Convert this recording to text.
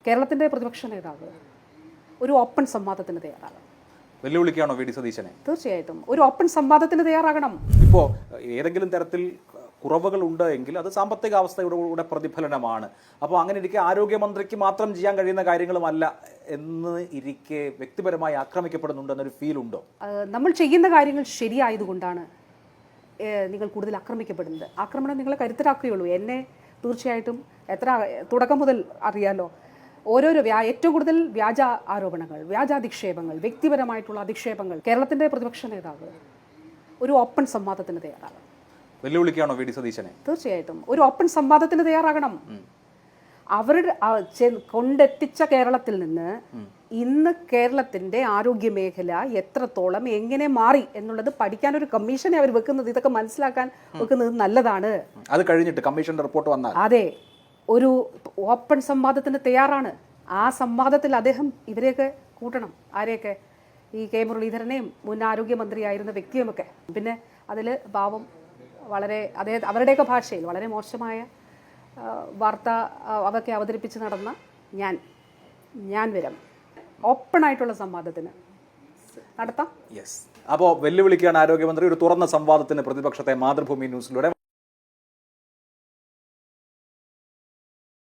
കേരളത്തിന്റെ പ്രതിപക്ഷ നേതാവ് ഒരു ഓപ്പൺ സംവാദത്തിന് തയ്യാറാകണം. വെല്ലുവിളിക്കാണോ വി ഡി സതീശനെ? തീർച്ചയായിട്ടും ഒരു ഓപ്പൺ സംവാദത്തിന് തയ്യാറാകണം. ഇപ്പോൾ ഏതെങ്കിലും തരത്തിൽ കുറവുകൾ ഉണ്ട് എങ്കിൽ അത് സാമ്പത്തിക അവസ്ഥയുടെ പ്രതിഫലനമാണ്. അപ്പോൾ അങ്ങനെ ഇരിക്കെ ആരോഗ്യമന്ത്രിക്ക് മാത്രം ചെയ്യാൻ കഴിയുന്ന കാര്യങ്ങളുമല്ല എന്ന് ഇരിക്കെ വ്യക്തിപരമായി ആക്രമിക്കപ്പെടുന്നുണ്ട് എന്നൊരു ഫീൽ ഉണ്ടോ? നമ്മൾ ചെയ്യുന്ന കാര്യങ്ങൾ ശരിയായതുകൊണ്ടാണ് നിങ്ങൾ കൂടുതൽ ആക്രമിക്കപ്പെടുന്നത്. ആക്രമണം നിങ്ങളെ കരുത്തരാക്കുകയുള്ളൂ. എന്നെ തീർച്ചയായിട്ടും തുടക്കം മുതൽ അറിയാലോ, ഓരോരോ ഏറ്റവും കൂടുതൽ വ്യാജ ആരോപണങ്ങൾ, വ്യാജാധിക്ഷേപങ്ങൾ, വ്യക്തിപരമായിട്ടുള്ള അധിക്ഷേപങ്ങൾ. കേരളത്തിന്റെ പ്രതിപക്ഷ നേതാവ് ഒരു ഓപ്പൺ സംവാദത്തിന് തയ്യാറാകണം. വെല്ലുവിളിക്കാണോ വി ഡി സതീശനെ? തീർച്ചയായിട്ടും ഒരു ഓപ്പൺ സംവാദത്തിന് തയ്യാറാകണം. അവരുടെ കൊണ്ടെത്തിച്ച കേരളത്തിൽ നിന്ന് ഇന്ന് കേരളത്തിന്റെ ആരോഗ്യ മേഖല എത്രത്തോളം എങ്ങനെ മാറി എന്നുള്ളത് പഠിക്കാൻ ഒരു കമ്മീഷനെ അവർ വെക്കുന്നത്, ഇതൊക്കെ മനസ്സിലാക്കാൻ വെക്കുന്നത് നല്ലതാണ്. അത് കഴിഞ്ഞിട്ട് കമ്മീഷന്റെ റിപ്പോർട്ട് വന്നാൽ അതെ, ഒരു ഓപ്പൺ സംവാദത്തിന് തയ്യാറാണ്. ആ സംവാദത്തിൽ അദ്ദേഹം ഇവരെയൊക്കെ കൂട്ടണം. ആരെയൊക്കെ? ഈ കെ മുരളീധരനെയും മുൻ ആരോഗ്യമന്ത്രിയായിരുന്ന വ്യക്തിയുമൊക്കെ. പിന്നെ അതിൽ പാവം വളരെ അവരുടെയൊക്കെ ഭാഷയിൽ വളരെ മോശമായ വാർത്ത അതൊക്കെ അവതരിപ്പിച്ച് നടന്ന ഞാൻ വരാം. ഓപ്പണായിട്ടുള്ള സംവാദത്തിന് നടത്താം. യെസ്. അപ്പോൾ വെല്ലുവിളിക്കുകയാണ് ആരോഗ്യമന്ത്രി ഒരു തുറന്ന സംവാദത്തിന് പ്രതിപക്ഷത്തെ മാതൃഭൂമി ന്യൂസിലൂടെ.